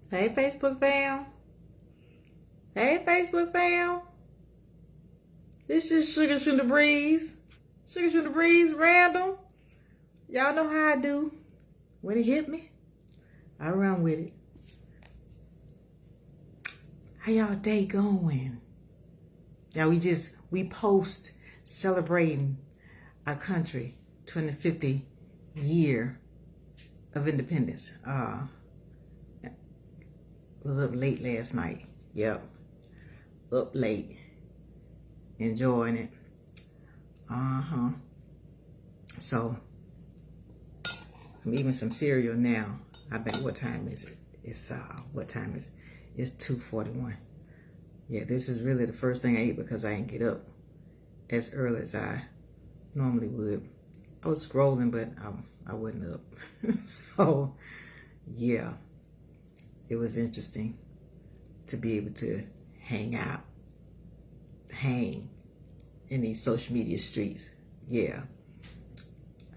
Hey, Facebook fam. Hey, Facebook fam. This is Shuga Shootin' the Breeze. Shuga Shootin' the Breeze, random. Y'all know how I do. When it hit me, I run with it. How y'all day going? Y'all, we post celebrating our country 250th year of independence. Was up late last night. Yep. Up late. Enjoying it. So, I'm eating some cereal now. I bet, what time is it? What time is it? It's 2:41. Yeah, this is really the first thing I ate because I didn't get up as early as I normally would. I was scrolling, but I wasn't up. So, yeah, it was interesting to be able to hang in these social media streets. Yeah,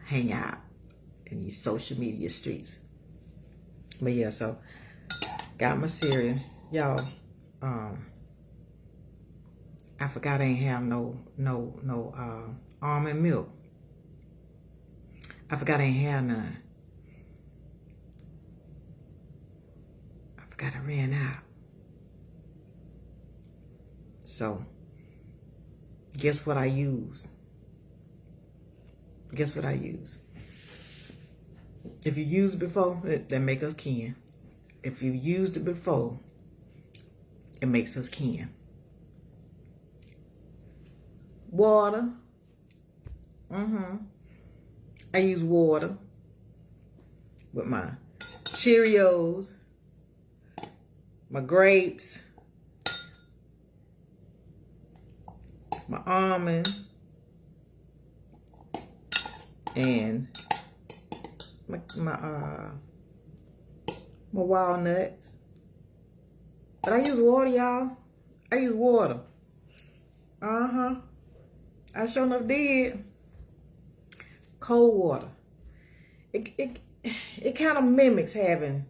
hang out in these social media streets. But yeah, so got my cereal, y'all. I forgot I ain't have no almond milk. I forgot I ain't have none. I forgot I ran out. So, guess what I use? Guess what I use? If you used it before, that make us kin. If you used it before, it makes us kin. Water. I use water with my Cheerios, my grapes, my almond, and my walnuts. But I use water, y'all. I use water. I sure enough did. Cold water. It kind of mimics having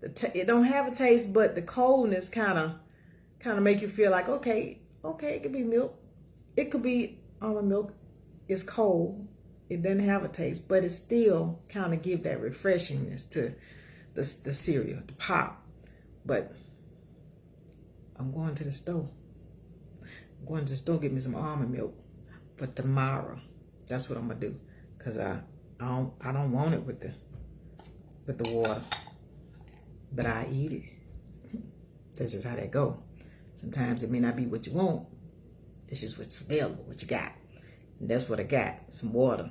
it don't have a taste, but the coldness kind of make you feel like okay, it could be milk. It could be almond milk. It's cold. It doesn't have a taste, but it still kind of give that refreshingness to the cereal, the pop. But I'm going to the store. I'm going to the store get me some almond milk for tomorrow. That's what I'm gonna do, cause I don't want it with the water, but I eat it. That's just how that go. Sometimes it may not be what you want. It's just what's available, what you got. And that's what I got, some water.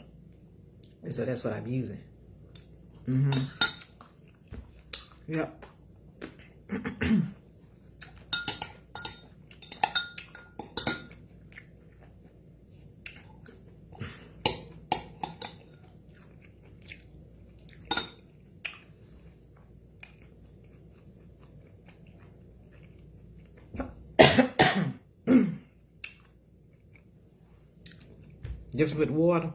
And so that's what I'm using. Yep. Just with water,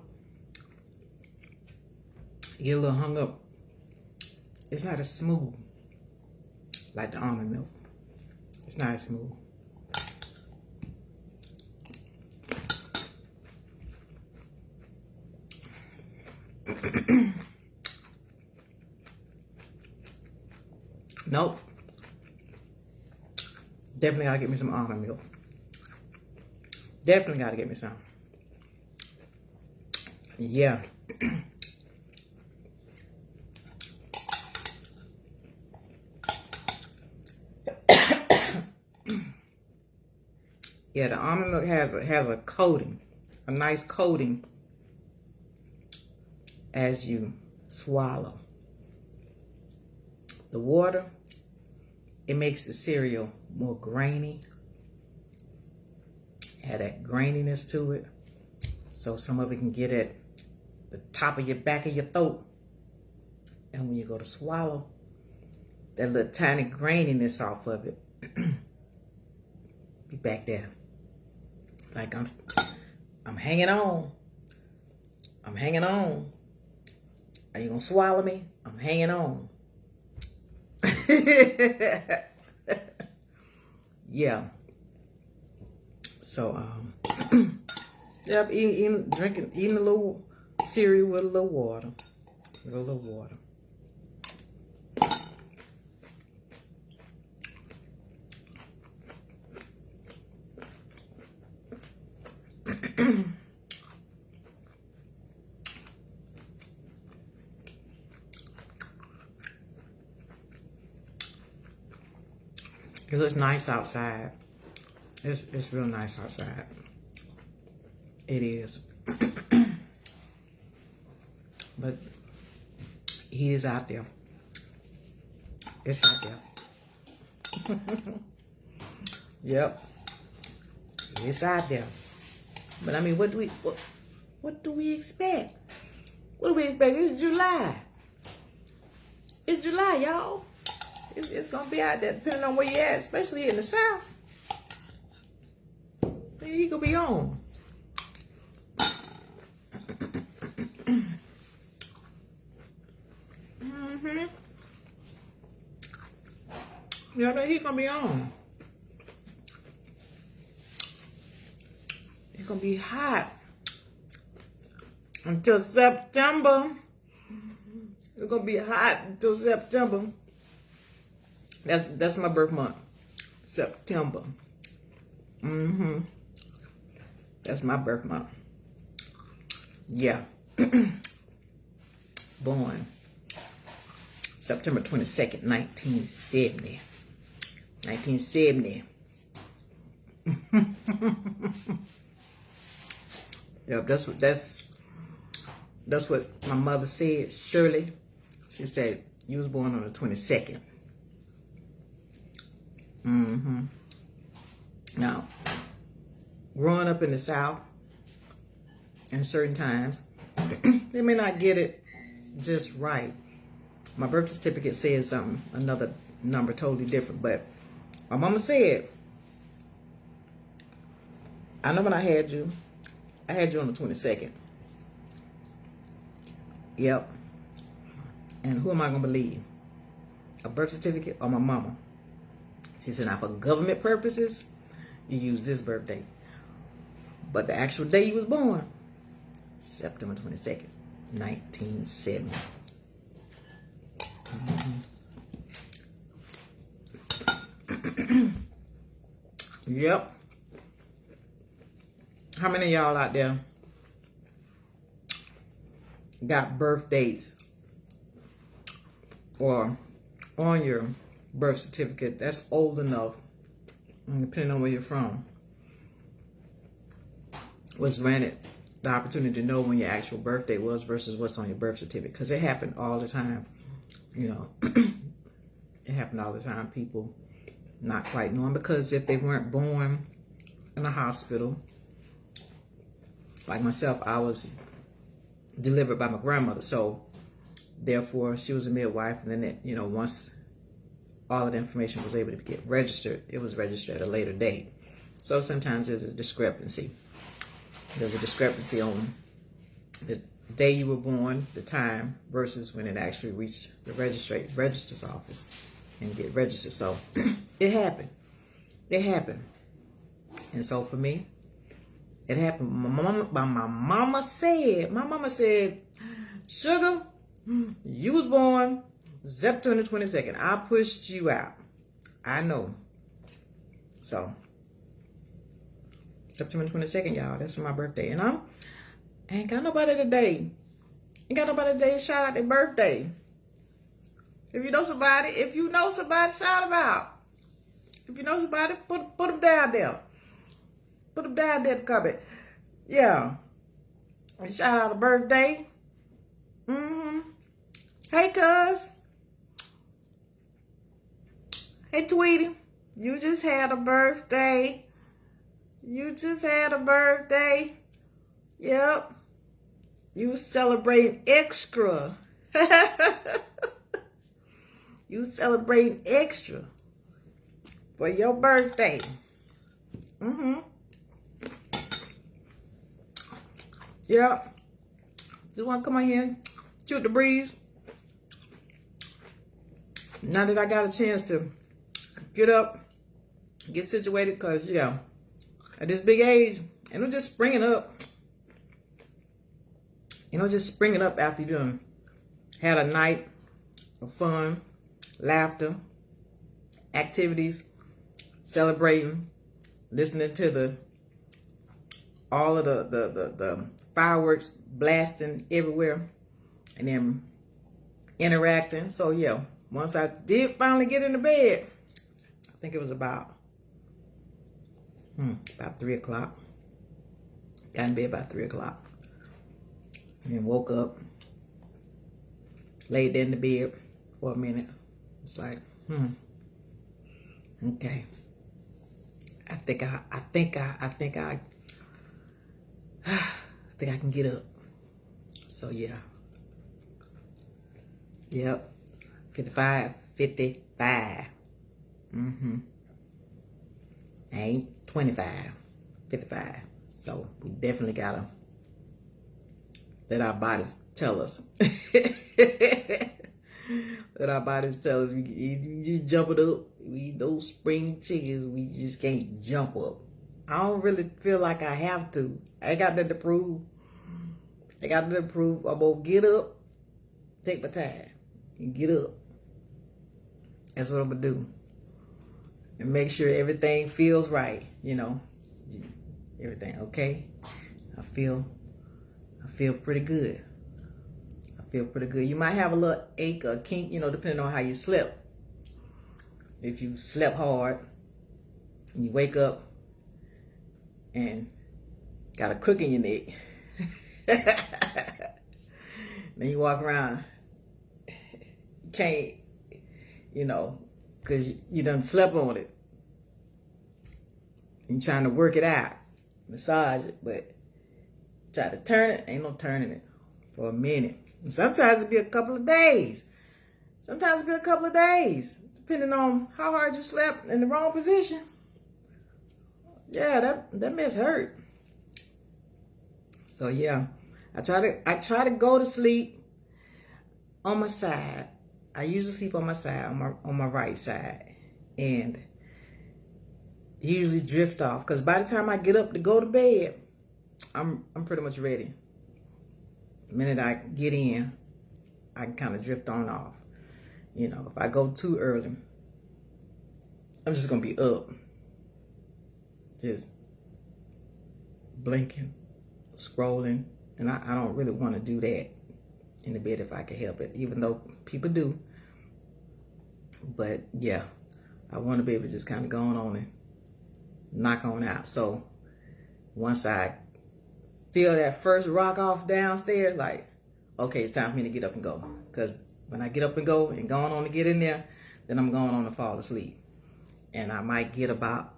you get a little hung up. It's not as smooth like the almond milk. It's not as smooth. Nope. Definitely gotta get me some almond milk. Definitely gotta get me some. Yeah. Yeah, the almond milk has a coating, a nice coating as you swallow. The water, it makes the cereal more grainy. Had that graininess to it. So some of it can get at the top of your back of your throat. And when you go to swallow, that little tiny graininess off of it be back there. Like I'm hanging on. I'm hanging on. Are you gonna swallow me? I'm hanging on. Yeah. So, yep, eating a little cereal with a little water. With a little water. It looks nice outside. It's real nice outside. It is. But he is out there. It's out there. Yep. It's out there. But I mean, what do we expect? What do we expect? It's July. It's July, y'all. It's gonna be out there, depending on where you at, especially in the South. He gonna be on. Yeah, he's gonna be on. It's gonna be hot until September. It's gonna be hot until September. That's my birth month. September. That's my birth month. Yeah. Born September 22nd, 1970. 1970. Yep, that's what my mother said, Shirley. She said, you was born on the 22nd. Now, growing up in the South, in certain times, they may not get it just right. My birth certificate says another number totally different, but my mama said, I know when I had you on the 22nd. Yep. And who am I going to believe? A birth certificate or my mama? She said, now for government purposes, you use this birthday. But the actual day you was born, September 22nd, 1970. Yep. How many of y'all out there got birth dates or on your birth certificate that's old enough, depending on where you're from, was granted the opportunity to know when your actual birthday was versus what's on your birth certificate? Because it happened all the time. You know, it happened all the time. People not quite knowing, because if they weren't born in a hospital, like myself, I was delivered by my grandmother, so therefore she was a midwife, and then it, you know, once all of the information was able to get registered, it was registered at a later date. So sometimes there's a discrepancy. There's a discrepancy on the day you were born, the time, versus when it actually reached the registrar's office and get registered. So it happened. It happened. And so for me, it happened. My mama said, Sugar, you was born September 22nd. I pushed you out. I know. So September 22nd, y'all, that's my birthday. And I ain't got nobody today. Ain't got nobody today to shout out their birthday. If you know somebody, shout them out. If you know somebody, put them down there. Put them down there to comment. Yeah. And shout out a birthday. Hey, cuz. Hey, Tweety. You just had a birthday. You just had a birthday. Yep. You celebrating extra. You celebrating extra for your birthday. Yep. Just want to come on here, shoot the breeze. now that I got a chance to get up, get situated, because, yeah, at this big age, and it'll just spring it up. Just spring it up after you done had a night of fun, laughter, activities, celebrating, listening to all of the fireworks blasting everywhere, and then interacting. So yeah, once I did finally get into bed, I think it was about 3 o'clock. Got in bed about 3 o'clock. And then woke up, laid there in the bed for a minute. It's like, okay. I think I can get up. So yeah. Yep. 55. Ain't 25. 55. So we definitely gotta let our bodies tell us. Let our bodies tell us. We just jump it up. We those spring chickens. We just can't jump up. I don't really feel like I have to. I got that to prove. I'm gonna get up, take my time, and get up. That's what I'm gonna do. And make sure everything feels right. Everything okay. I feel pretty good. You might have a little ache or kink, depending on how you slept. If you slept hard and you wake up and got a crook in your neck, then you walk around, you can't, because you done slept on it. You're trying to work it out, massage it, but try to turn it, ain't no turning it for a minute. And sometimes it'll be a couple of days. Depending on how hard you slept in the wrong position. Yeah, that mess hurt. So yeah, I try to go to sleep on my side. I usually sleep on my side, on my right side, and usually drift off. Because by the time I get up to go to bed, I'm pretty much ready. The minute I get in, I can kind of drift on off. If I go too early, I'm just gonna be up, just blinking, scrolling, and I don't really want to do that in the bed if I can help it, even though people do. But yeah, I want to be able to just kind of go on and knock on out. So once I feel that first rock off downstairs, like, okay, it's time for me to get up and go. Because when I get up and go on to get in there, then I'm going on to fall asleep. And I might get about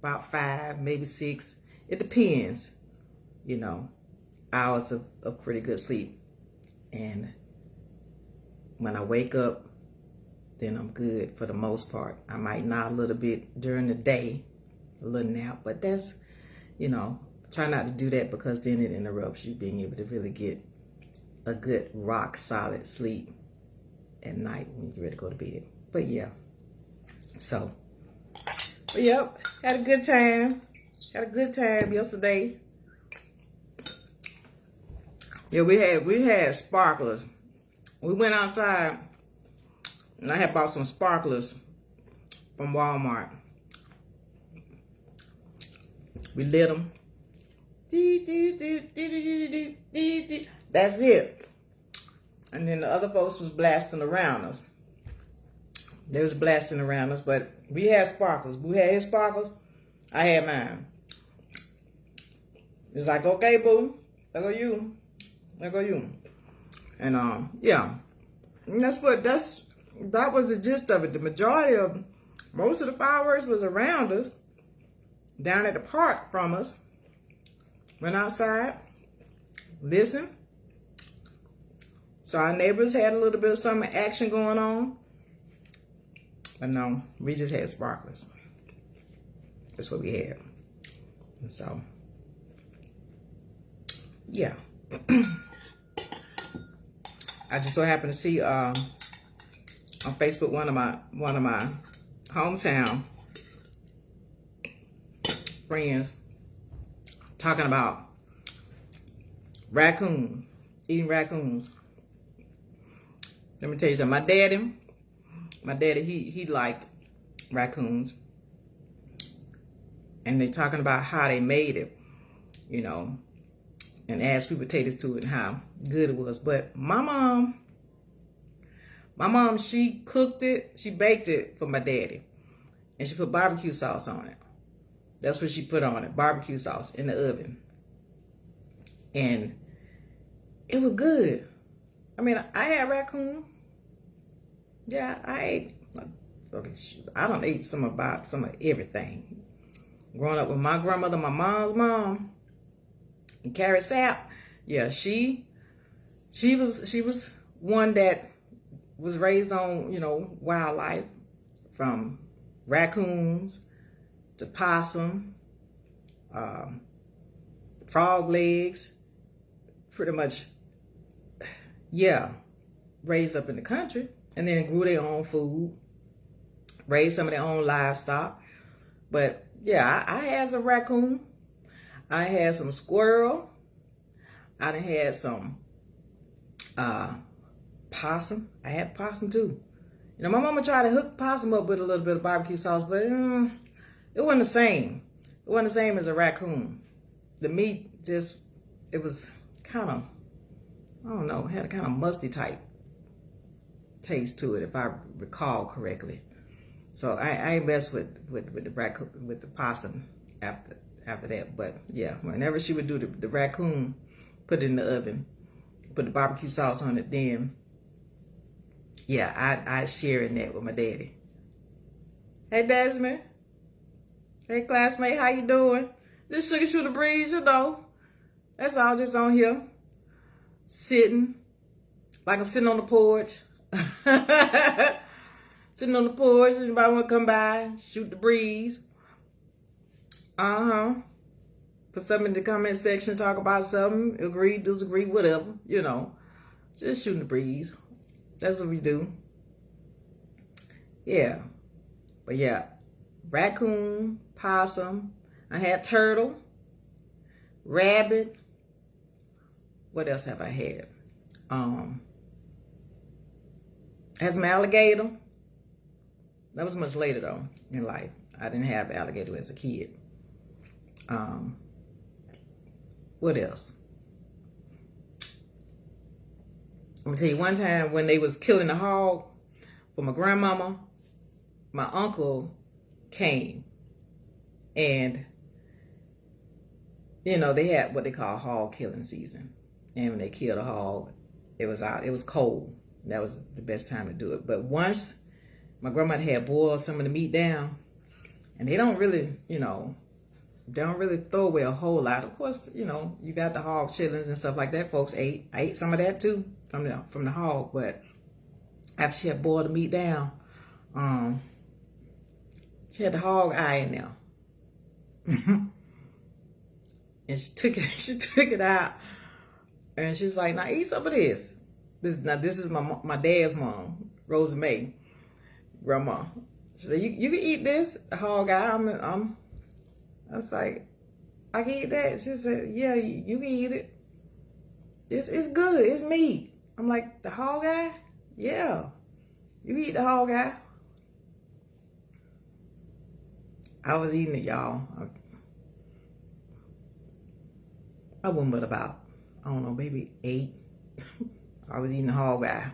5, maybe 6. It depends, hours of pretty good sleep. And when I wake up, then I'm good for the most part. I might nod a little bit during the day, a little nap, but that's, try not to do that, because then it interrupts you being able to really get a good rock solid sleep at night when you get ready to go to bed. But yeah, yep, had a good time yesterday. Yeah, we had sparklers. We went outside and I had bought some sparklers from Walmart. We lit them. That's it. And then the other folks was blasting around us. They was blasting around us, but we had sparklers. Boo had his sparklers. I had mine. It's like, okay, boo, there go you. And yeah. And that was the gist of it. The majority of most of the fireworks was around us, down at the park from us. Went outside, listened. So our neighbors had a little bit of summer action going on. But no, we just had sparklers. That's what we had. And so, yeah. I just so happened to see on Facebook, one of my hometown friends talking about raccoons, eating raccoons. Let me tell you something. My daddy, he liked raccoons, and they talking about how they made it, you know, and add sweet potatoes to it and how good it was. But my mom, she cooked it, she baked it for my daddy, and she put barbecue sauce on it. That's what she put on it, barbecue sauce in the oven, and it was good. I mean, I had raccoon. Yeah, I ate. I don't eat some of everything. Growing up with my grandmother, my mom's mom, and Carrie Sapp, yeah, she was one that was raised on, you know, wildlife, from raccoons to possum, frog legs, pretty much, yeah, raised up in the country, and then grew their own food, raised some of their own livestock. But yeah, I had some raccoon, I had some squirrel, I done had some possum. I had possum too. You know, my mama tried to hook possum up with a little bit of barbecue sauce, but it wasn't the same. It wasn't the same as a raccoon. The meat just, it was kind of, I don't know, had a kind of musty type taste to it, if I recall correctly. So I ain't messed with the raccoon, with the possum after that. But yeah, whenever she would do the raccoon, put it in the oven, put the barbecue sauce on it, then yeah, I share in that with my daddy. Hey Desmond. Hey classmate, how you doing? This Shuga Shootin breeze, you know. That's all, just on here. Sitting. Like I'm sitting on the porch. Sitting on the porch. Anybody want to come by? Shoot the breeze. Put something in the comment section. Talk about something. Agree, disagree, whatever. You know. Just shooting the breeze. That's what we do. Yeah. But yeah. Raccoon, possum. I had turtle. Rabbit. What else have I had? Had some alligator. That was much later though in life. I didn't have alligator as a kid. What else? I'm gonna tell you one time when they was killing the hog for my grandmama, my uncle came, and you know, they had what they call hog killing season. And when they killed a hog, it was cold. That was the best time to do it. But once my grandma had boiled some of the meat down, and they don't really, you know, don't really throw away a whole lot. Of course, you know, you got the hog chillings and stuff like that. Folks ate. I ate some of that too from the hog. But after she had boiled the meat down, she had the hog eye in there, and she took it out, and she's like, "Now eat some of this." This is my dad's mom, Rosa May, grandma. She said, "You can eat this hog eye." I was like, "I can eat that." She said, "Yeah, you can eat it. It's good. It's meat." I'm like, "The hog eye? Yeah, you eat the hog eye." I was eating it, y'all. I wasn't but about, I don't know, maybe 8. I was eating the hog eye.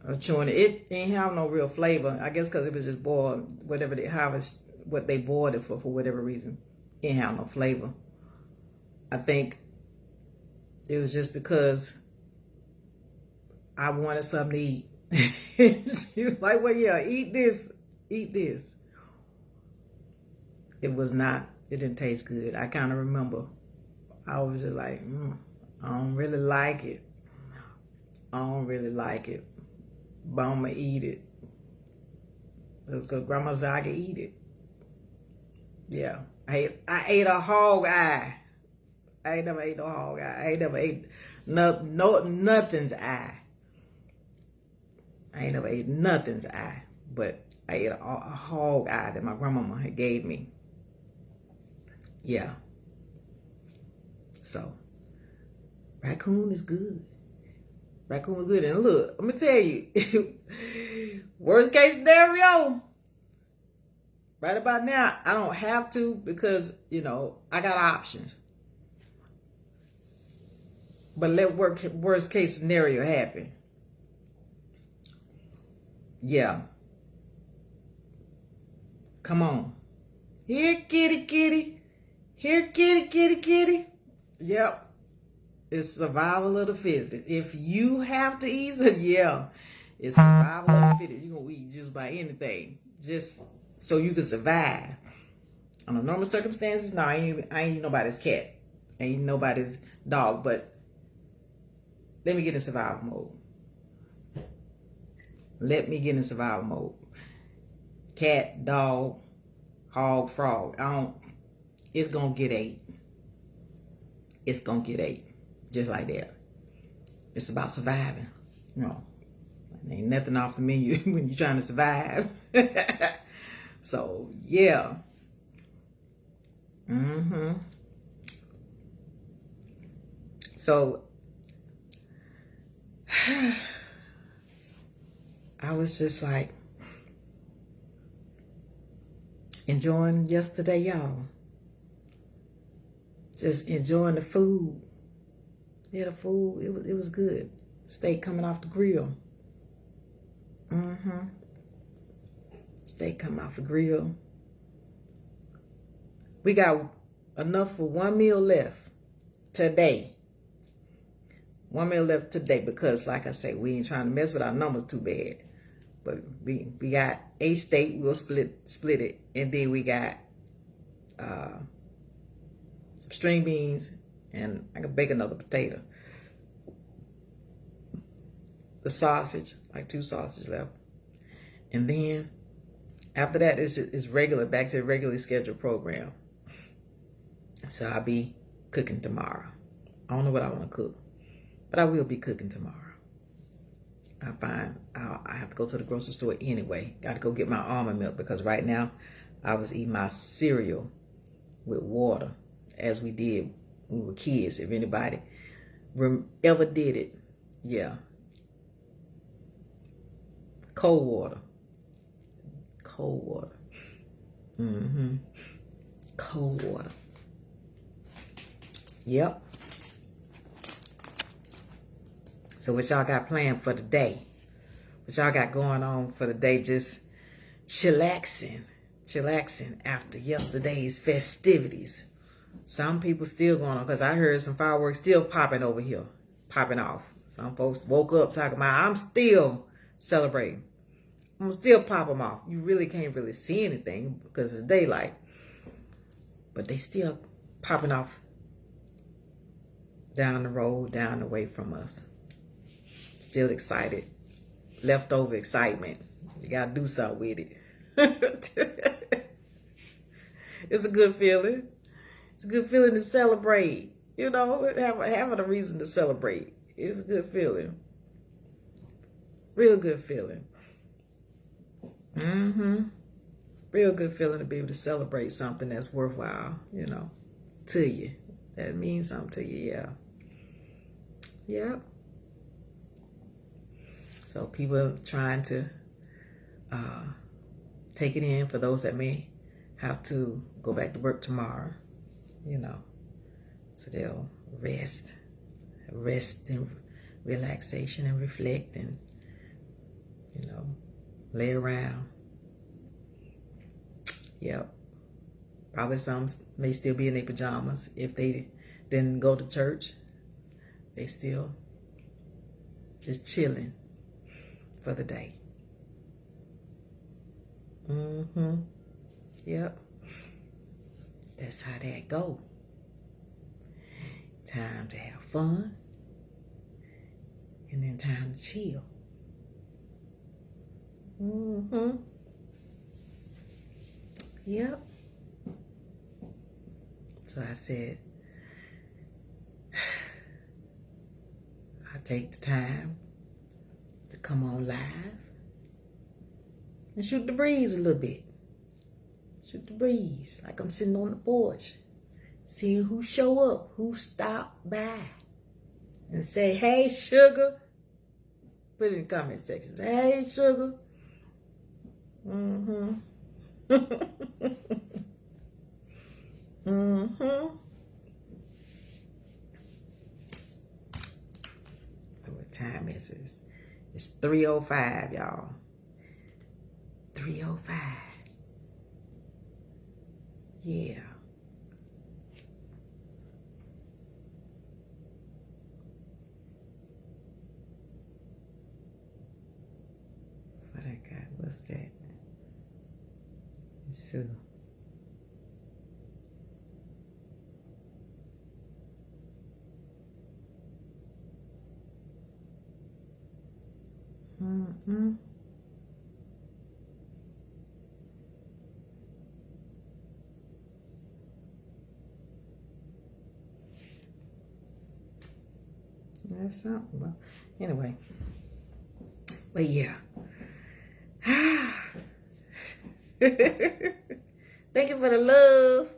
I was chewing it. It ain't have no real flavor. I guess because it was just boiled, whatever what they boiled it for whatever reason. It ain't have no flavor. I think it was just because I wanted something to eat. She was like, "Well, yeah, eat this. Eat this." It was not, it didn't taste good. I kind of remember. I was just like, I don't really like it. I don't really like it. But I'm going to eat it. Because Grandma said I could eat it. Yeah. I ate a hog eye. I ain't never ate no hog eye. I ain't never ate nothing's eye. I ain't never ate nothing's eye, but I ate a hog eye that my grandmama had gave me. Yeah. So, raccoon is good. Raccoon is good. And look, I'm going to tell you, worst case scenario, right about now, I don't have to because, you know, I got options. But let worst case scenario happen. Yeah. Come on. Here, kitty, kitty. Here, kitty, kitty, kitty. Yep. It's survival of the fittest. If you have to eat it, yeah. It's survival of the fittest. You're going to eat just by anything. Just so you can survive. Under normal circumstances, no, I ain't nobody's cat. I ain't nobody's dog. But let me get in survival mode. Let me get in survival mode. Cat, dog, hog, frog. It's going to get ate. It's going to get ate. Just like that. It's about surviving. No. Ain't nothing off the menu when you're trying to survive. So, yeah. So, I was just like enjoying yesterday, y'all. Just enjoying the food. Yeah, the food, it was good. Steak coming off the grill. Steak coming off the grill. We got enough for one meal left today. One meal left today because, like I say, we ain't trying to mess with our numbers too bad. But we got a steak. We'll split it, and then we got some string beans, and I can bake another potato. The sausage, like 2 sausages left, and then after that it's regular, back to the regularly scheduled program. So I'll be cooking tomorrow. I don't know what I want to cook, but I will be cooking tomorrow. I have to go to the grocery store anyway. Got to go get my almond milk because right now I was eating my cereal with water as we did when we were kids. If anybody ever did it, yeah. Cold water. Cold water. Cold water. Yep. So what y'all got planned for the day? What y'all got going on for the day? Just chillaxing after yesterday's festivities. Some people still going on because I heard some fireworks still popping over here, popping off. Some folks woke up talking about, I'm still celebrating. I'm still pop them off. You really can't really see anything because it's daylight. But they still popping off down the road, down the way from us. Still excited. Leftover excitement. You got to do something with it. It's a good feeling. It's a good feeling to celebrate. You know, having a reason to celebrate. It's a good feeling. Real good feeling. Real good feeling to be able to celebrate something that's worthwhile, you know, to you. That means something to you, yeah. Yep. So people trying to take it in for those that may have to go back to work tomorrow, you know. So they'll rest and relaxation and reflect and, you know, lay around. Yep. Probably some may still be in their pajamas. If they didn't go to church, they still just chilling for the day. Yep. That's how that go. Time to have fun. And then time to chill. Yep. So I said, I take the time to come on live and shoot the breeze a little bit. Shoot the breeze like I'm sitting on the porch, seeing who show up, who stop by, and say, "Hey, sugar." Put it in the comment section. Hey, sugar. What time is this? It's 3:05, y'all. 3:05. Yeah. What I got? What's that? So. That's something. Well, anyway. But yeah. Thank you for the love.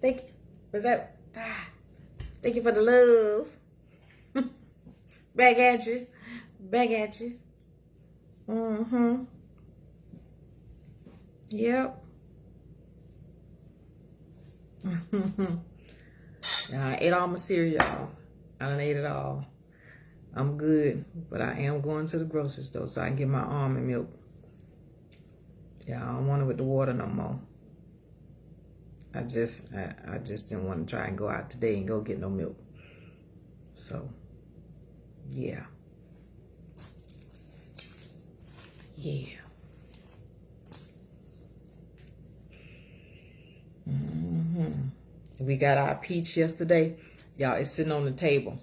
Thank you. Was that? Thank you for the love. Back at you. Back at you. Yep. I ate all my cereal. I done ate it all. I'm good, but I am going to the grocery store so I can get my almond milk. Yeah, I don't want it with the water no more. I just didn't want to try and go out today and go get no milk. So, yeah. Yeah. We got our peach yesterday. Y'all, it's sitting on the table.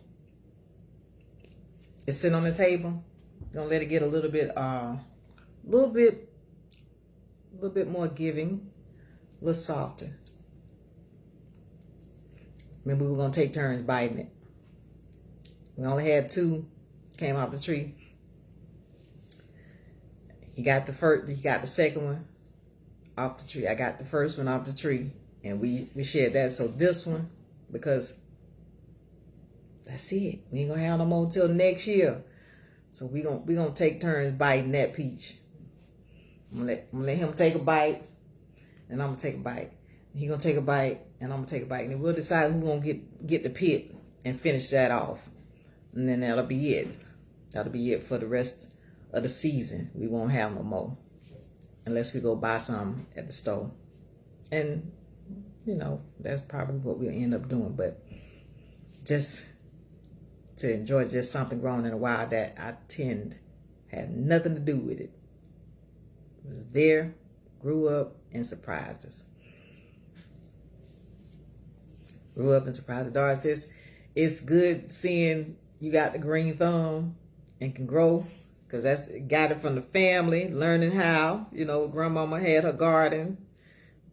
It's sitting on the table. Gonna let it get a little bit more giving, a little softer. Maybe we're gonna take turns biting it. We only had 2 came off the tree. He got the second one off the tree. I got the first one off the tree, and we shared that. So this one, because that's it. We ain't gonna have no more till next year. So we gonna take turns biting that peach. I'm gonna let him take a bite, and I'm gonna take a bite. He gonna take a bite, and I'm gonna take a bite, and then we'll decide who's gonna get the pit and finish that off, and then that'll be it. That'll be it for the rest of the season. We won't have no more unless we go buy some at the store, and you know that's probably what we'll end up doing. But just to enjoy just something grown in a wild that I tend had nothing to do with it. It was there, grew up, and surprised us. Grew up and surprised us. Doris says, it's good seeing you got the green thumb and can grow, because that's got it from the family, learning how. You know, grandmama had her garden.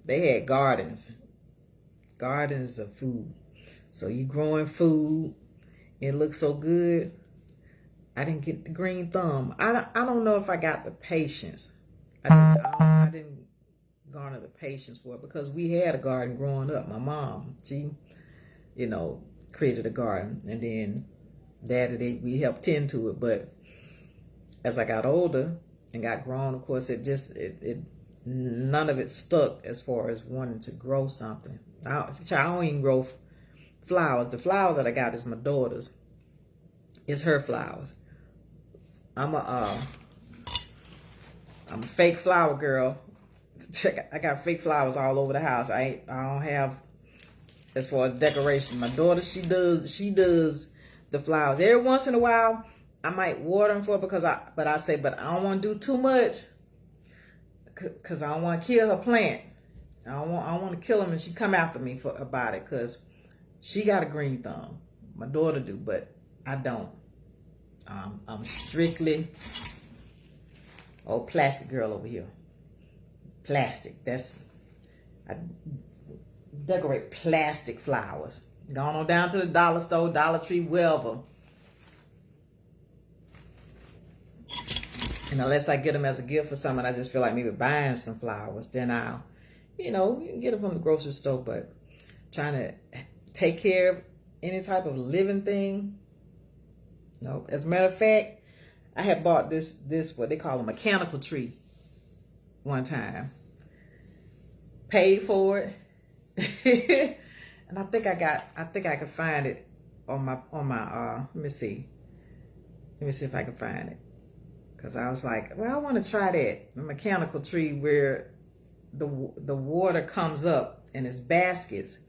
They had gardens of food. So you growing food, it looks so good. I didn't get the green thumb. I don't know if I got the patience. I didn't garner the patience for it, because we had a garden growing up. My mom, she, you know, created a garden, and then Daddy, we helped tend to it. But as I got older and got grown, of course, it none of it stuck as far as wanting to grow something. I don't even grow flowers. The flowers that I got is my daughter's. It's her flowers. I'm a fake flower girl. I got fake flowers all over the house. I don't have, as far as decoration. My daughter, she does the flowers. Every once in a while, I might water them for her, but I don't want to do too much, because I don't want to kill her plant. I don't want to kill them and she come after me about it, because she got a green thumb. My daughter do, but I don't. I'm strictly plastic girl over here. Plastic. I decorate plastic flowers. Going on down to the dollar store, Dollar Tree, wherever. And unless I get them as a gift for someone, I just feel like maybe buying some flowers. Then I'll, you can get them from the grocery store. But trying to take care of any type of living thing, no. As a matter of fact, I had bought this what they call a mechanical tree one time. Paid for it. And I think I can find it on my let me see if I can find it. Because I was like, well, I want to try that. The mechanical tree where the water comes up and it's baskets.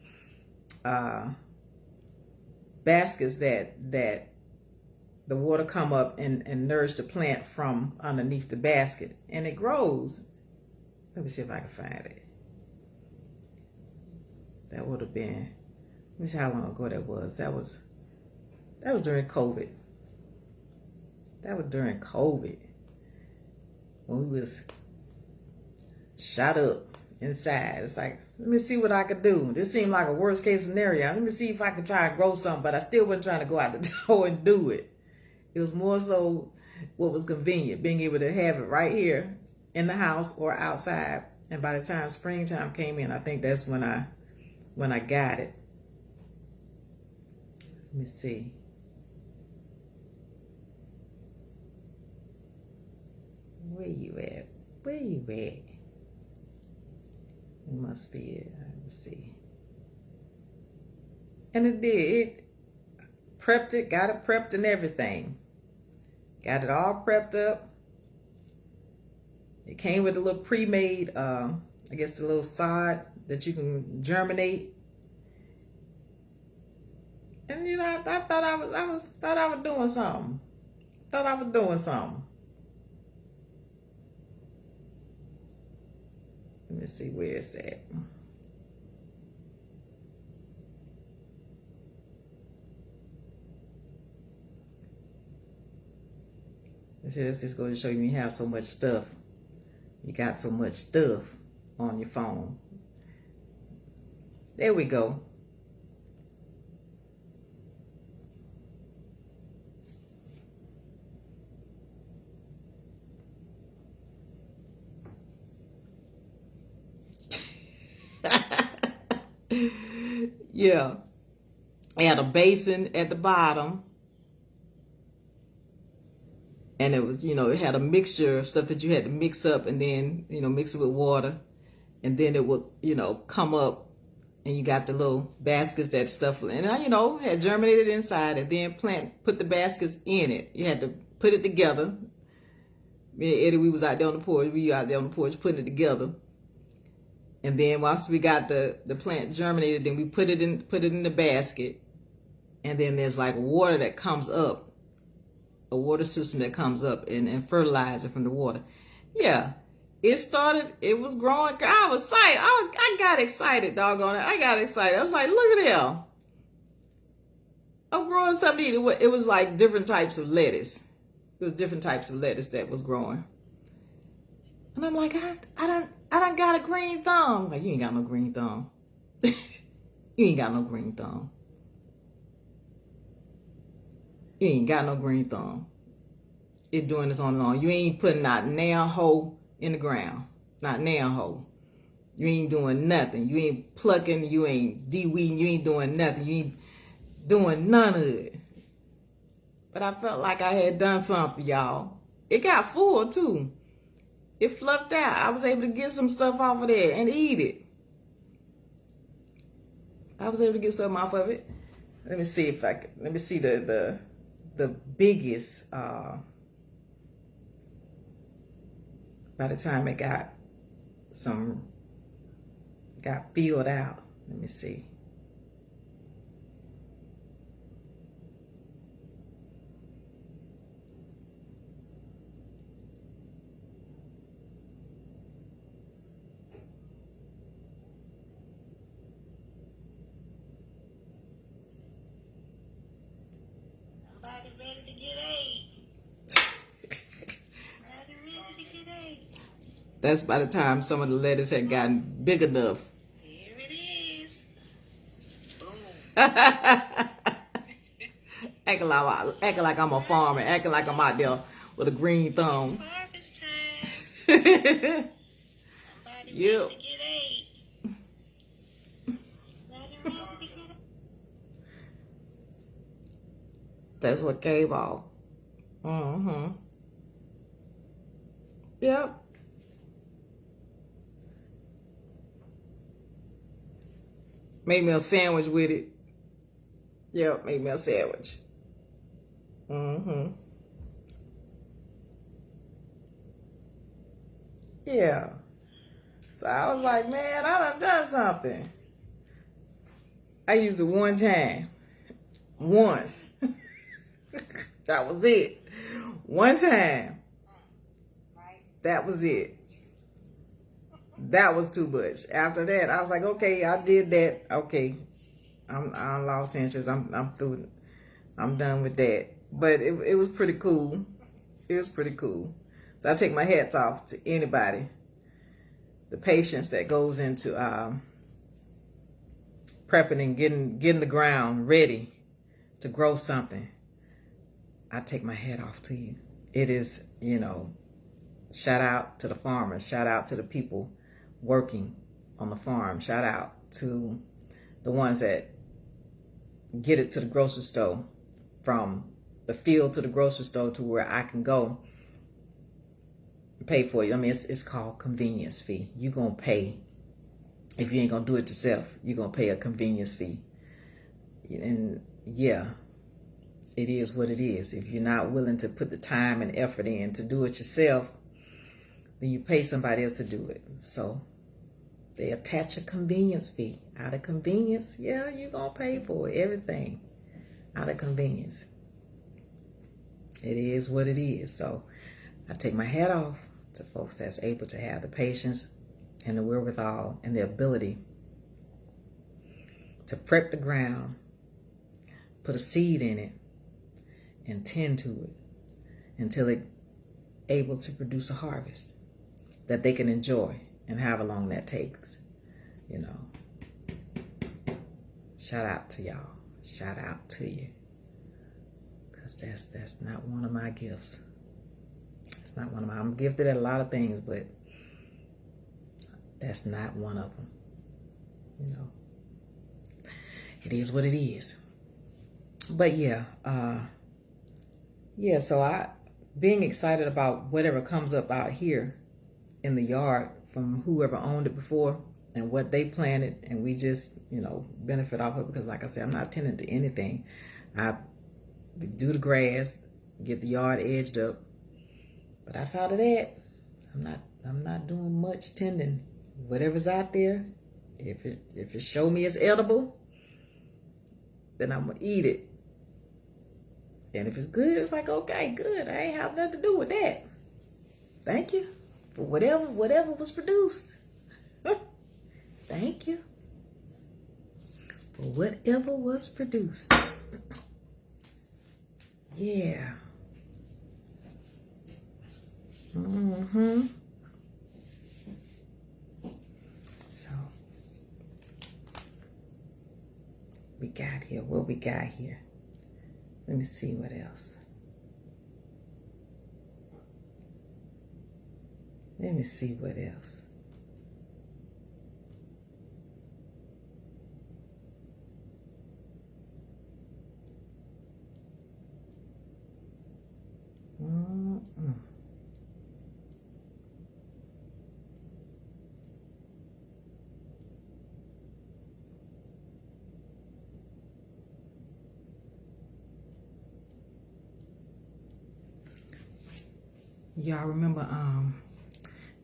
Baskets that the water come up and nourish the plant from underneath the basket. And it grows. Let me see if I can find it. That would have been, let me see how long ago that was. That was during COVID. That was during COVID. When we was shot up inside. It's like, let me see what I could do. This seemed like a worst case scenario. Let me see if I could try and grow something, but I still wasn't trying to go out the door and do it. It was more so what was convenient, being able to have it right here in the house or outside. And by the time springtime came in, I think that's when I got it. Let me see. Where you at? Where you at? It must be it. Let me see. And it did. It prepped it, got it prepped and everything. Got it all prepped up. It came with a little pre-made, I guess the little sod that you can germinate. And I thought I was doing something. Thought I was doing something. Let me see where it's at. Let's just go to show you have so much stuff. You got so much stuff on your phone. There we go. Yeah. I had a basin at the bottom. And it was, it had a mixture of stuff that you had to mix up and then, mix it with water. And then it would, come up and you got the little baskets that stuff. And I, had germinated inside and then put the baskets in it. You had to put it together. Me and Eddie, we was out there on the porch. We out there on the porch putting it together. And then once we got the plant germinated, then we put it in the basket. And then there's like water that comes up. A water system that comes up and fertilizer from the water. Yeah, it was growing. I was excited. I got excited, doggone it. I got excited. I was like, look at him. I'm growing something. It was like different types of lettuce. It was different types of lettuce that was growing. And I'm like, I done got a green thumb. Like, you ain't got no green thumb. You ain't got no green thumb. You ain't got no green thumb. It doing its on its own. You ain't putting not nail hole in the ground. Not nail hole. You ain't doing nothing. You ain't plucking. You ain't de-weeding. You ain't doing nothing. You ain't doing none of it. But I felt like I had done something, y'all. It got full, too. It fluffed out. I was able to get some stuff off of there and eat it. I was able to get something off of it. Let me see if I can. Let me see the biggest, by the time it got filled out. Let me see. Ready to get ate. Ready to get ate. That's by the time some of the lettuce had gotten big enough. Here it is. Boom. Acting like I'm a farmer, acting like I'm out there with a green thumb. Harvest Somebody Yep. ready to get ate. Somebody ready to get ate. That's what came off. Mm-hmm. Yep. Made me a sandwich with it. Yep, made me a sandwich. Mm-hmm. Yeah. So I was like, man, I done something. I used it one time. Once. That was it. One time. That was it. That was too much. After that, I was like, okay, I did that. Okay. I lost interest. I'm through. I'm done with that. But it was pretty cool. It was pretty cool. So I take my hats off to anybody. The patience that goes into prepping and getting the ground ready to grow something. I take my hat off to you. It is, shout out to the farmers. Shout out to the people working on the farm. Shout out to the ones that get it to the grocery store, from the field to the grocery store to where I can go and pay for it. I mean, it's called convenience fee. You're going to pay. If you ain't going to do it yourself, you're going to pay a convenience fee. And yeah, it is what it is. If you're not willing to put the time and effort in to do it yourself, then you pay somebody else to do it. So they attach a convenience fee. Out of convenience, yeah, you're going to pay for it. Everything out of convenience. It is what it is. So I take my hat off to folks that's able to have the patience and the wherewithal and the ability to prep the ground, put a seed in it, and tend to it until it's able to produce a harvest that they can enjoy, and however long that takes. Shout out to y'all. Shout out to you. Because that's not one of my gifts. It's not one of my, I'm gifted at a lot of things, but that's not one of them. It is what it is. But yeah, so being excited about whatever comes up out here in the yard from whoever owned it before and what they planted, and we just, benefit off of it, because like I said, I'm not tending to anything. I do the grass, get the yard edged up, but outside of that, I'm not doing much tending. Whatever's out there, if it show me it's edible, then I'm gonna eat it. And if it's good, it's like, okay, good. I ain't have nothing to do with that. Thank you for whatever was produced. Thank you for whatever was produced. Yeah. Mm-hmm. So we got here. What we got here? Let me see what else. Let me see what else.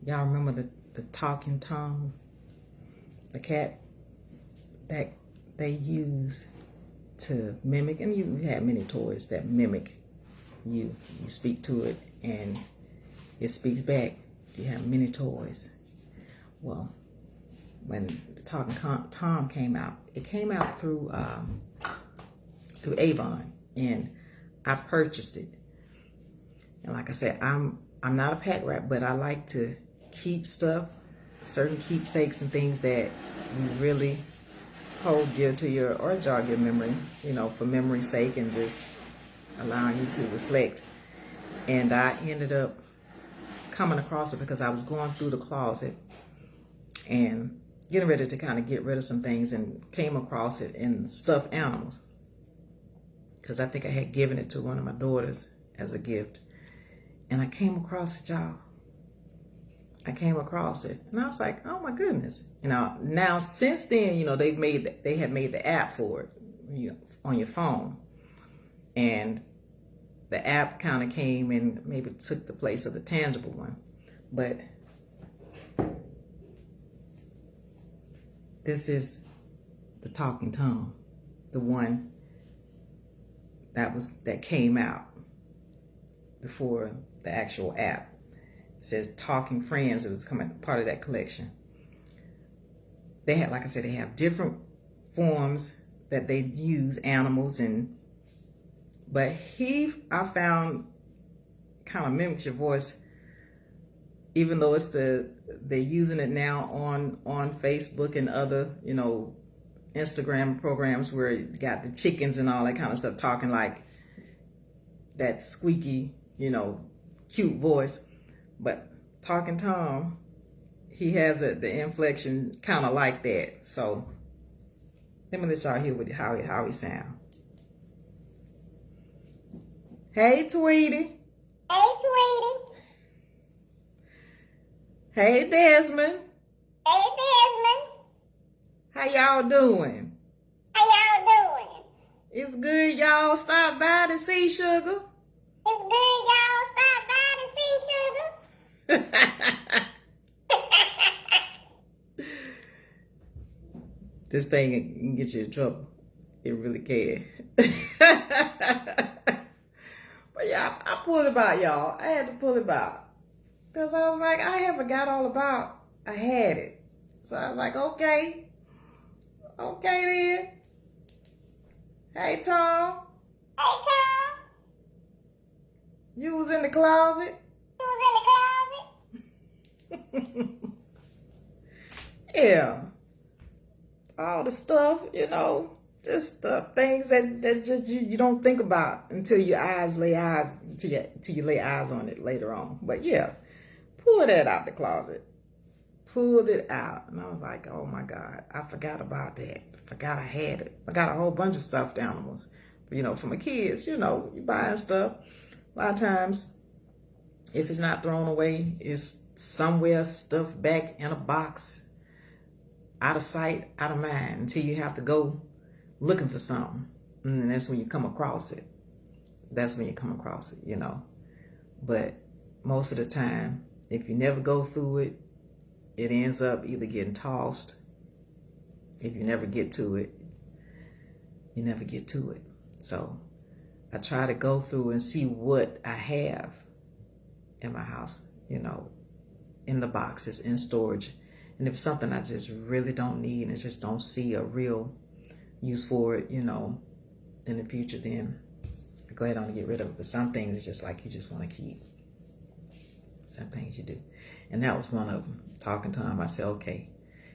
Y'all remember the talking Tom, the cat that they use to mimic, and you have many toys that mimic you. You speak to it and it speaks back. You have many toys. Well, when the talking Tom came out, it came out through Avon, and I purchased it. And like I said, I'm not a pack rat, but I like to keep stuff, certain keepsakes and things that you really hold dear to your, or jog your memory, for memory's sake, and just allowing you to reflect. And I ended up coming across it because I was going through the closet and getting ready to kind of get rid of some things, and came across it in stuffed animals. Because I think I had given it to one of my daughters as a gift. And I came across it, y'all. I came across it. And I was like, oh my goodness. You know, now since then, you know, they had made the app for it, you know, on your phone. And the app kind of came and maybe took the place of the tangible one. But this is the talking Tom, the one that came out before the actual app. It says Talking Friends. It was coming part of that collection. They had, like I said, they have different forms that they use, animals, but I found kind of mimics your voice, even though they're using it now on Facebook and other, you know, Instagram programs where you got the chickens and all that kind of stuff talking like that squeaky, you know, cute voice. But Talking Tom, he has the inflection kind of like that. So let me let y'all hear how he sound. Hey, Tweety. Hey, Tweety. Hey, Desmond. Hey, Desmond. How y'all doing? How y'all doing? It's good y'all stop by to see Sugar. It's good y'all stop by to see Sugar. This thing can get you in trouble. It really can. But yeah, I pulled it out, y'all. I had to pull it out. Because I was like, I had forgot all about I had it. So I was like, okay. Okay then. Hey, Tom. Hey, Tom. You was in the closet? You was in the closet? Yeah. All the stuff, you know, just things that just you don't think about until you lay eyes on it later on. But yeah, pull that out the closet. Pulled it out. And I was like, oh my God, I forgot about that. Forgot I had it. I got a whole bunch of stuffed animals, you know, for my kids. You know, you buying stuff. A lot of times, if it's not thrown away, it's somewhere stuffed back in a box, out of sight, out of mind, until you have to go looking for something. And that's when you come across it. That's when you come across it, you know. But most of the time, if you never go through it, it ends up either getting tossed. If you never get to it, you never get to it. So I try to go through and see what I have in my house, you know, in the boxes, in storage. And if it's something I just really don't need and just don't see a real use for it, you know, in the future, then I go ahead on and get rid of it. But some things it's just like you just want to keep. Some things you do. And that was one of them. Talking to him, I said, okay.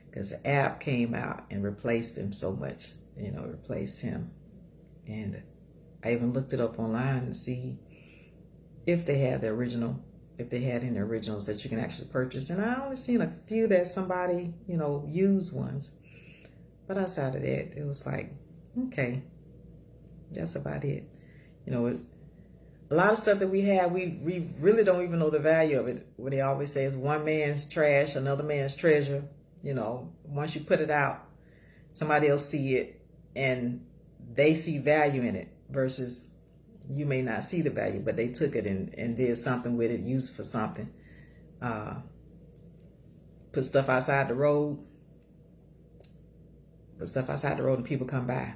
Because the app came out and replaced him so much, you know, replaced him. And I even looked it up online to see if they had the original, if they had any originals that you can actually purchase. And I only seen a few that somebody, you know, used ones. But outside of that, it was like, okay, that's about it. You know, a lot of stuff that we have, we really don't even know the value of it. What they always say is one man's trash, another man's treasure. You know, once you put it out, somebody else see it and they see value in it versus you may not see the value, but they took it and did something with it, used it for something. Put stuff outside the road. Put stuff outside the road and people come by.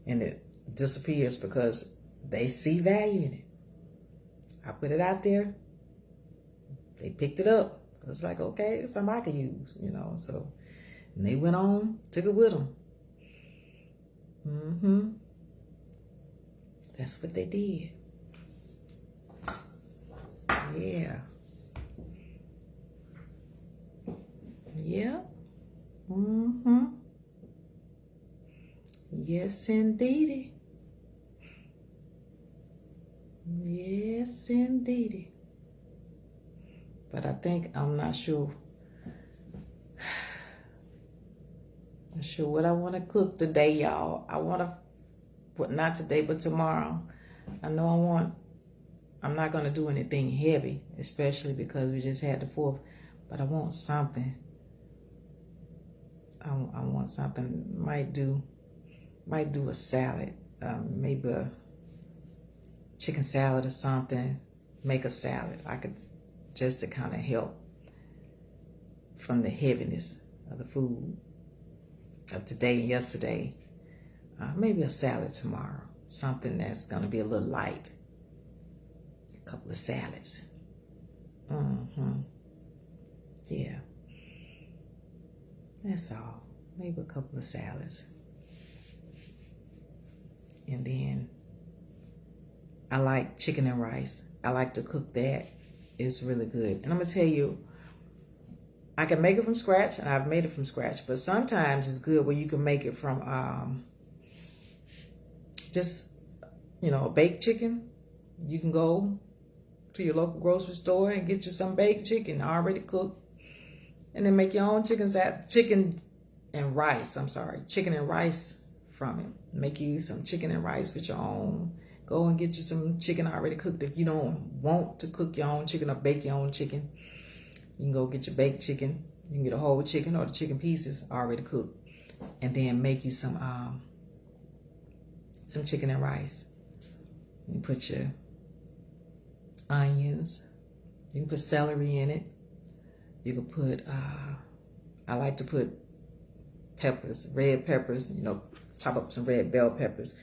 And it disappears because they see value in it. I put it out there. They picked it up. It's like, okay, somebody could use, you know. So, and they went on, took it with them. That's what they did. Yeah. Yeah. Yes, indeedy. Yes, indeedy. But I think, I'm not sure. Not sure what I want to cook today, y'all. I want to, but not today, but tomorrow. I know I'm not going to do anything heavy, especially because we just had the 4th. But I want something. I want something. Might do a salad. Maybe a chicken salad or something. Make a salad. I could, just to kind of help from the heaviness of the food of today and yesterday. Maybe a salad tomorrow. Something that's going to be a little light. A couple of salads. Yeah. That's all. Maybe a couple of salads. And then I like chicken and rice. I like to cook that. It's really good. And I'm going to tell you, I can make it from scratch, and I've made it from scratch. But sometimes it's good where you can make it from just, a baked chicken. You can go to your local grocery store and get you some baked chicken already cooked. And then make your own chicken and rice from it. Make you some chicken and rice with your own. Go and get you some chicken already cooked. If you don't want to cook your own chicken or bake your own chicken, you can go get your baked chicken. You can get a whole chicken or the chicken pieces already cooked. And then make you some chicken and rice. You put your onions. You can put celery in it. You can put, I like to put peppers, red peppers, chop up some red bell peppers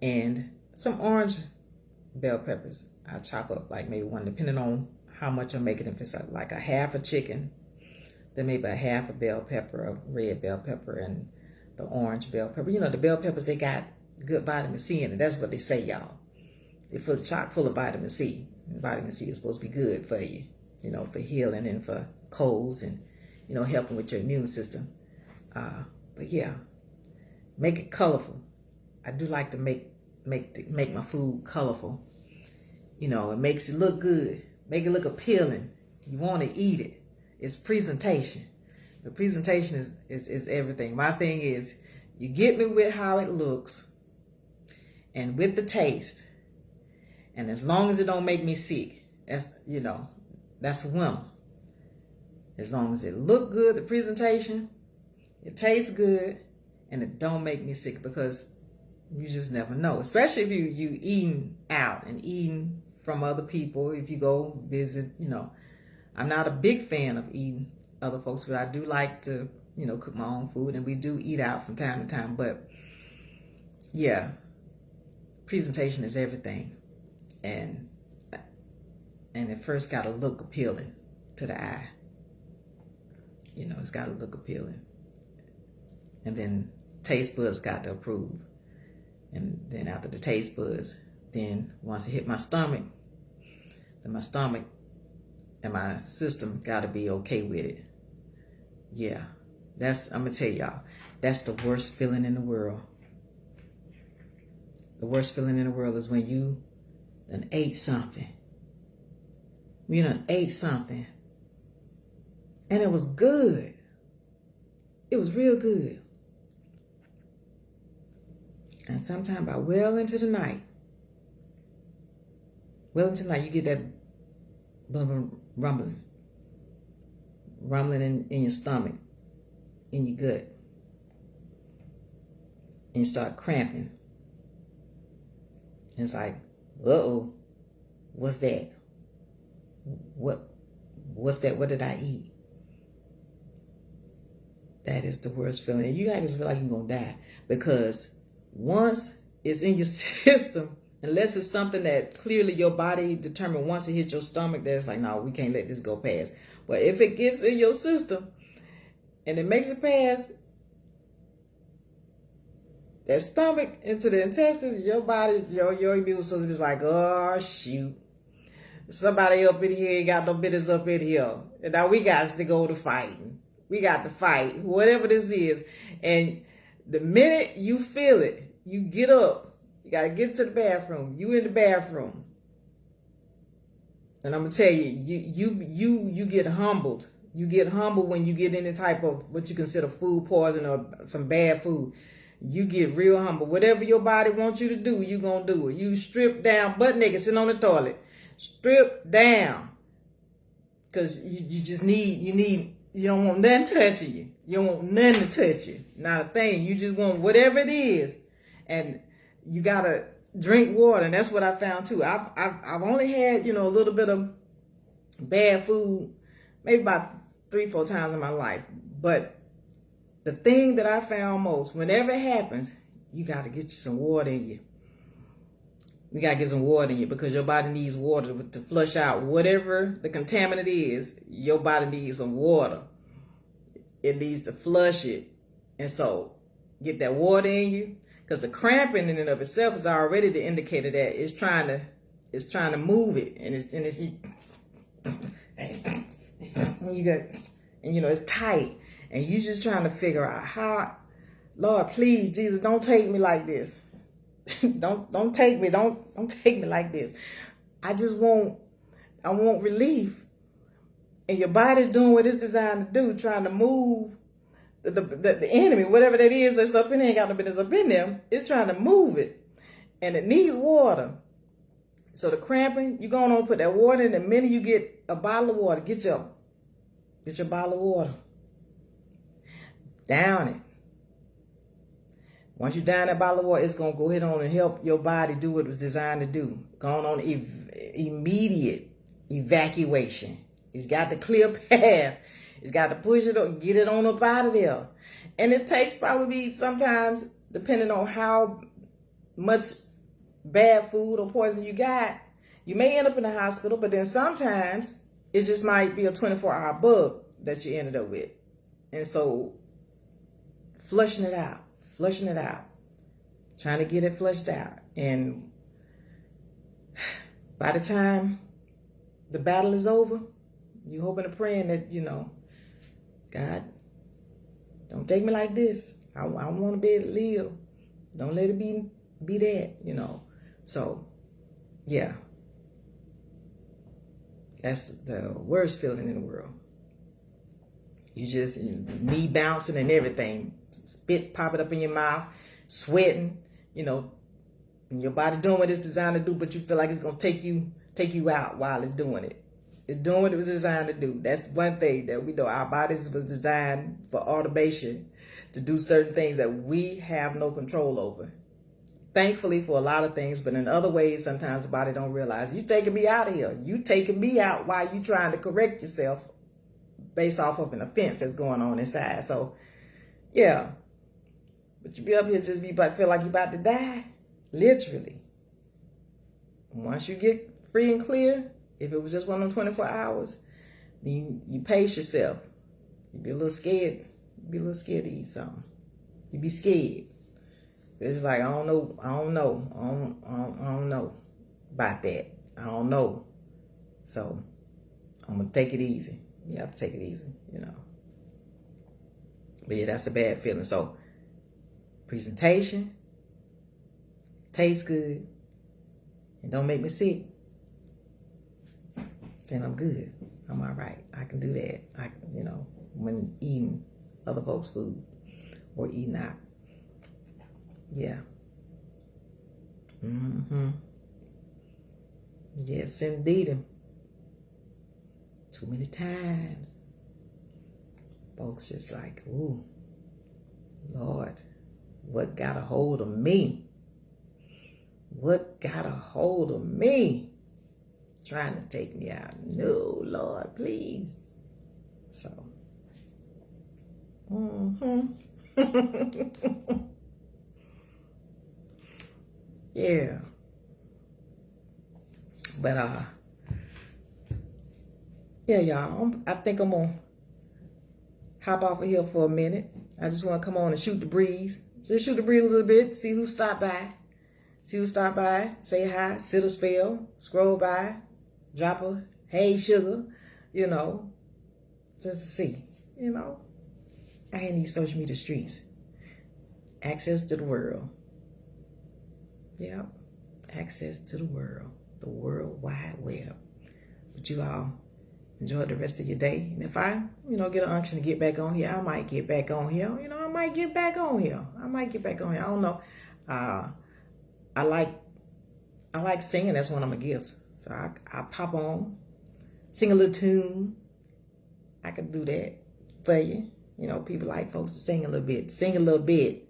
and some orange bell peppers. I chop up like maybe one, depending on how much I'm making. If it's like a half a chicken, then maybe a half a bell pepper, a red bell pepper, and the orange bell pepper. The bell peppers, they got good vitamin C in it. That's what they say, y'all. They're chock full of vitamin C. And vitamin C is supposed to be good for you, for healing and for colds and, helping with your immune system. But yeah, make it colorful. I do like to make my food colorful. It makes it look good. Make it look appealing. You want to eat it. It's presentation. The presentation is everything. My thing is, you get me with how it looks and with the taste. And as long as it don't make me sick, that's a winner. As long as it look good, the presentation, it tastes good, and it don't make me sick, because you just never know. Especially if you eating out and eating from other people. If you go visit, I'm not a big fan of eating other folks, but I do like to, cook my own food, and we do eat out from time to time. But yeah, presentation is everything. And it first got to look appealing to the eye. It's got to look appealing. And then taste buds got to approve. And then after the taste buds, then once it hit my stomach, then my stomach and my system got to be okay with it. Yeah, I'm going to tell y'all, that's the worst feeling in the world. The worst feeling in the world is when you done ate something. You done ate something. And it was good. It was real good. And sometime by well into the night, you get that rumbling in your stomach, in your gut. And you start cramping. And it's like, uh-oh, what's that? What's that? What did I eat? That is the worst feeling. And you gotta feel like you're gonna die, because once it's in your system, unless it's something that clearly your body determined once it hits your stomach, that's like, no, we can't let this go past. But if it gets in your system and it makes it past that stomach into the intestines, your body, your immune system is like, oh shoot, somebody up in here ain't got no business up in here, and now we got to go to fighting. We got to fight, whatever this is. And the minute you feel it, you get up. You got to get to the bathroom. You in the bathroom. And I'm gonna tell you, you get humbled. You get humbled when you get any type of what you consider food poison or some bad food. You get real humble. Whatever your body wants you to do, you gonna do it. You strip down, butt naked, sitting on the toilet. Strip down. Because you just need, you don't want nothing touching you. You don't want nothing to touch you. Not a thing. You just want whatever it is. And you gotta drink water. And that's what I found too. I've only had, a little bit of bad food maybe about 3-4 times in my life. But the thing that I found most, whenever it happens, you got to get you some water in you. You got to get some water in you because your body needs water to flush out whatever the contaminant is. Your body needs some water. It needs to flush it. And so get that water in you, because the cramping in and of itself is already the indicator that it's trying to move it. And it's tight. And you just trying to figure out how, Lord, please, Jesus, don't take me like this. don't take me like this. I want relief. And your body's doing what it's designed to do, trying to move the enemy, whatever that is that's up in there, ain't got no business up in there. It's trying to move it. And it needs water. So the cramping, you're going to put that water in. The minute you get a bottle of water, get your bottle of water. Down it. Once you down that bottle of water, it's going to go ahead on and help your body do what it was designed to do. Going on immediate evacuation. It's got the clear path. It's got to push it up, get it on up out of there. And it takes probably sometimes, depending on how much bad food or poison you got, you may end up in the hospital, but then sometimes it just might be a 24-hour bug that you ended up with. And so flushing it out, trying to get it flushed out. And by the time the battle is over, you hoping and praying that, God, don't take me like this. I want to be able to live. Don't let it be that, So, yeah. That's the worst feeling in the world. You just, knee bouncing and everything. Spit popping up in your mouth, sweating, and your body doing what it's designed to do, but you feel like it's going to take you out while it's doing it. It's doing what it was designed to do. That's one thing that we know. Our bodies was designed for automation, to do certain things that we have no control over. Thankfully for a lot of things, but in other ways, sometimes the body don't realize, you taking me out of here. You taking me out while you trying to correct yourself based off of an offense that's going on inside. So, yeah. But you be up here just feel like you about to die. Literally. Once you get free and clear, if it was just one of them 24 hours, then you pace yourself. You be a little scared. You be a little scared to eat something. You be scared. It's like, I don't know about that. I don't know. So I'm gonna take it easy. You have to take it easy, But yeah, that's a bad feeling. So presentation, tastes good, and don't make me sick, then I'm good. I'm all right. I can do that. When eating other folks' food or eating out. Yeah. Yes, indeed. Too many times. Folks just like, ooh, Lord, what got a hold of me? What got a hold of me? Trying to take me out. No, Lord, please. So. Yeah. But yeah, y'all. I think I'm gonna hop off of here for a minute. I just want to come on and shoot the breeze. Just shoot the breeze a little bit. See who stopped by. Say hi. Sit a spell. Scroll by. Drop a hey sugar. Just to see. I ain't these social media streets. Access to the world. Yep. Access to the world. The World Wide Web. But you all enjoy the rest of your day. And if I, get an unction to get back on here, I might get back on here. I might get back on here. I don't know. I like singing. That's one of my gifts. So I pop on, sing a little tune. I could do that for you. People like folks to sing a little bit. Sing a little bit.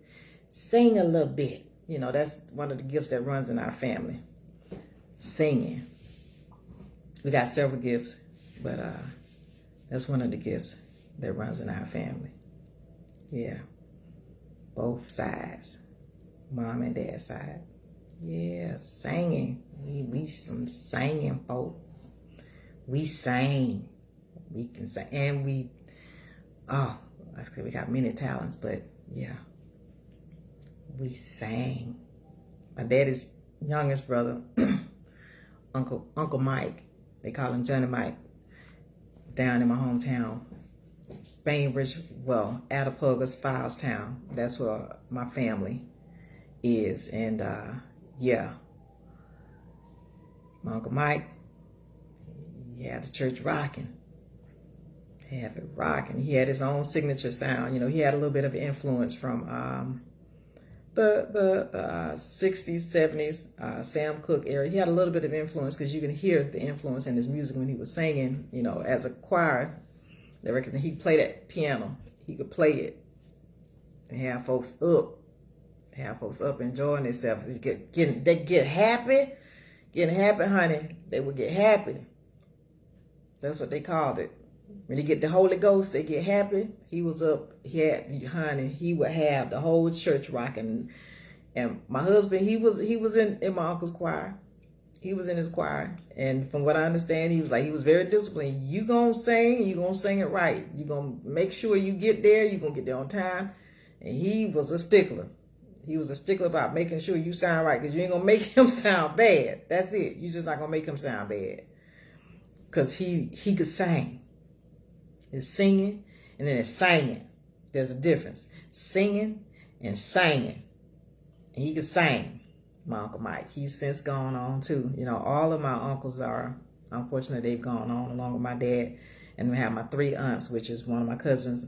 That's one of the gifts that runs in our family. Singing. We got several gifts, but that's one of the gifts that runs in our family. Yeah. Both sides. Mom and dad side. Yeah, singing. We some singing folk. We sing. We can sing. And we got many talents, but yeah. We sang. My daddy's youngest brother, Uncle Mike, they call him Johnny Mike, down in my hometown, Bainbridge, Attapulgos, Filestown. That's where my family is. And yeah, my Uncle Mike, he had the church rocking. He had it rocking. He had his own signature sound. He had a little bit of influence from the 60s, 70s, Sam Cooke era. He had a little bit of influence because you can hear the influence in his music when he was singing, as a choir. They reckon he played that piano. He could play it and have folks up enjoying themselves. They get happy, honey. They would get happy. That's what they called it. When they get the Holy Ghost, they get happy. He was up, he would have the whole church rocking. And my husband, he was in my uncle's choir. He was in his choir. And from what I understand, he was very disciplined. You gonna sing, you gonna sing it right. You gonna make sure you get there, you gonna get there on time. And he was a stickler. He was a stickler about making sure you sound right, because you ain't gonna make him sound bad. That's it. You're just not gonna make him sound bad. Because he could sing. It's singing and then it's singing. There's a difference. Singing and singing. And he could sing, my Uncle Mike. He's since gone on too. All of my uncles are, unfortunately, they've gone on along with my dad. And we have my 3 aunts, which is one of my cousins.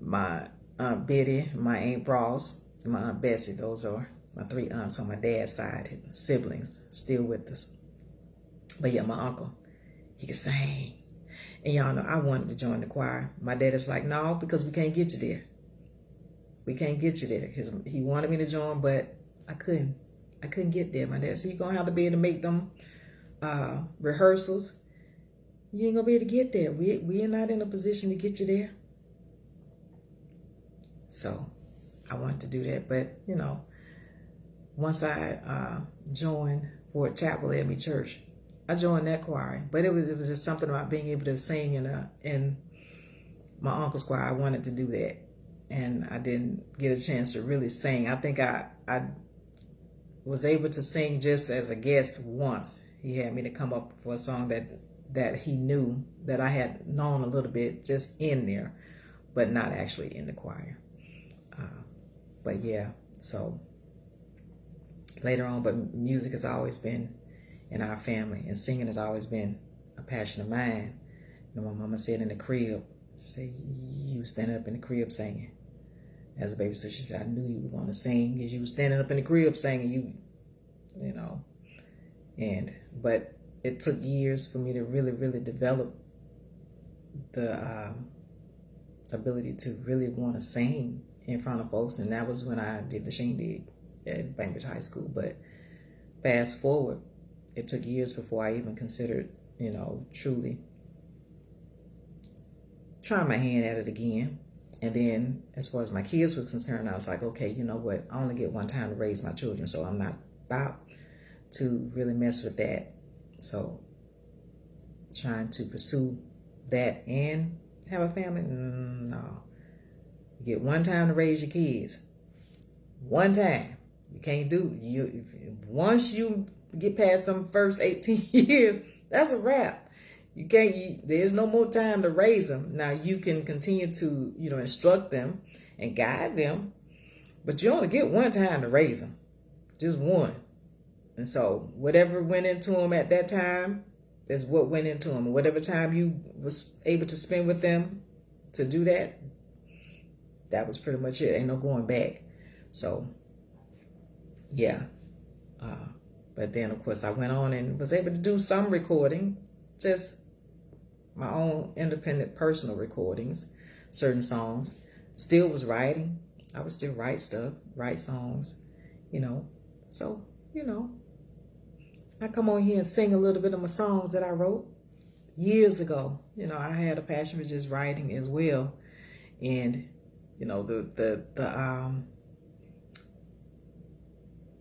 My Aunt Biddy, my Aunt Ross, and my Aunt Bessie. Those are my 3 aunts on my dad's side, siblings, still with us. But yeah, my uncle, he could sing. And y'all know I wanted to join the choir. My dad was like, no, because we can't get you there. We can't get you there. Because he wanted me to join, but I couldn't. I couldn't get there. My dad said, you're going to have to be able to make them rehearsals. You ain't going to be able to get there. We are not in a position to get you there. So I wanted to do that. But, once I joined Fort Chapel AME Church, I joined that choir, but it was just something about being able to sing in my uncle's choir. I wanted to do that, and I didn't get a chance to really sing. I think I was able to sing just as a guest once. He had me to come up for a song that he knew that I had known a little bit, just in there, but not actually in the choir. But yeah, so later on, but music has always been in our family, and singing has always been a passion of mine. My mama said in the crib, you was standing up in the crib singing. As a baby, so she said, I knew you were going to sing because you was standing up in the crib singing. But it took years for me to really, really develop the ability to really want to sing in front of folks, and that was when I did the shindig at Bainbridge High School. But fast forward, it took years before I even considered, truly trying my hand at it again. And then as far as my kids was concerned, I was like, okay, you know what? I only get one time to raise my children, so I'm not about to really mess with that. So trying to pursue that and have a family, no. You get one time to raise your kids. One time. You can't do once you get past them first 18 years, that's a wrap. You can't, there's no more time to raise them. Now you can continue to, instruct them and guide them, but you only get one time to raise them, just one. And so whatever went into them at that time, is what went into them. Whatever time you was able to spend with them to do that, that was pretty much it. Ain't no going back. So, yeah. But then, of course, I went on and was able to do some recording, just my own independent personal recordings, certain songs. Still was writing. I would still write stuff, write songs, you know. So, you know, I come on here and sing a little bit of my songs that I wrote years ago. You know, I had a passion for just writing as well. And, you know,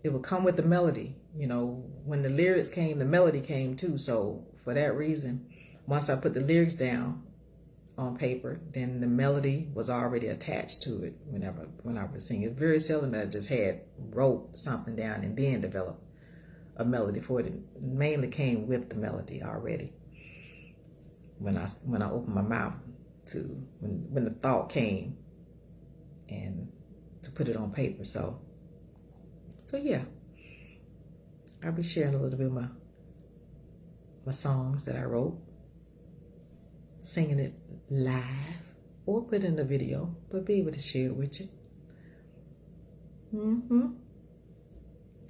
it would come with the melody. You know, when the lyrics came, the melody came too. So for that reason, once I put the lyrics down on paper, then the melody was already attached to it when I was singing. It's very seldom that I just wrote something down and then developed a melody for it. It mainly came with the melody already. When I opened my mouth to when the thought came and to put it on paper. So yeah, I'll be sharing a little bit of my songs that I wrote, singing it live or put in the video, but be able to share it with you.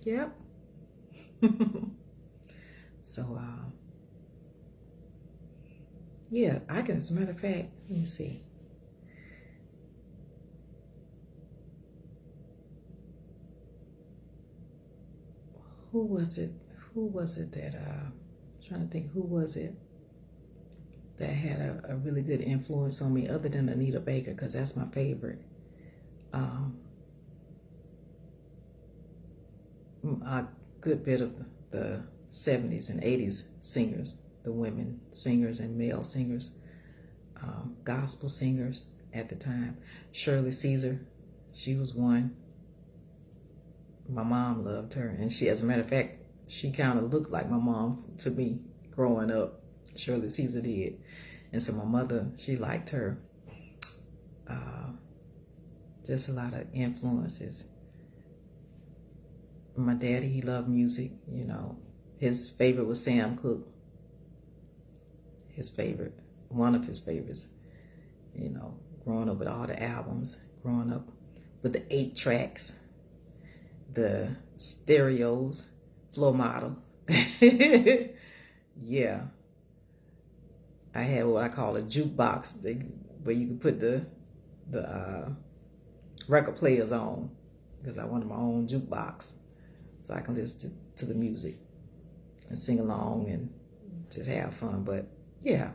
Yep. So, yeah, I can, as a matter of fact, let me see. Who was it that, trying to think, who was it that had a really good influence on me other than Anita Baker, because that's my favorite. A good bit of the 70s and 80s singers, the women singers and male singers, gospel singers at the time. Shirley Caesar, she was one. My mom loved her, and she, as a matter of fact, she kind of looked like my mom to me growing up. Shirley Caesar did. And so my mother, she liked her. Just a lot of influences. My daddy, he loved music, you know. His favorite was Sam Cooke. One of his favorites. You know, growing up with all the albums, growing up with the 8 tracks, the stereos, floor model. Yeah. I had what I call a jukebox, where you could put the record players on, because I wanted my own jukebox, so I can listen to the music and sing along and just have fun. But yeah,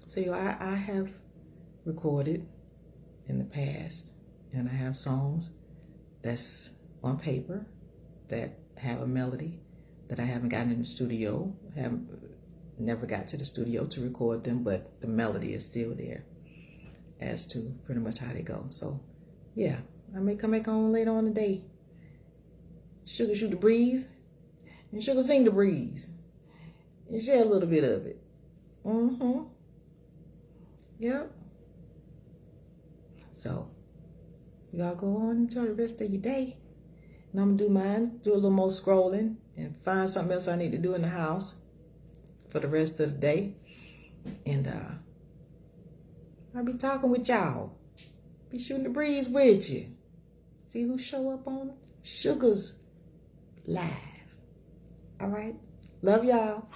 so I have recorded in the past, and I have songs that's on paper that have a melody that I haven't gotten in the studio. Never got to the studio to record them, but the melody is still there as to pretty much how they go. So yeah, I may come back on later on today. Shuga Shoot the Breeze and Shuga Sing the Breeze and share a little bit of it. Yep. So y'all go on and enjoy the rest of your day. And I'm gonna do mine, do a little more scrolling and find something else I need to do in the house for the rest of the day. And I'll be talking with y'all. Be shooting the breeze with you. See who show up on Shuga's Live. All right? Love y'all.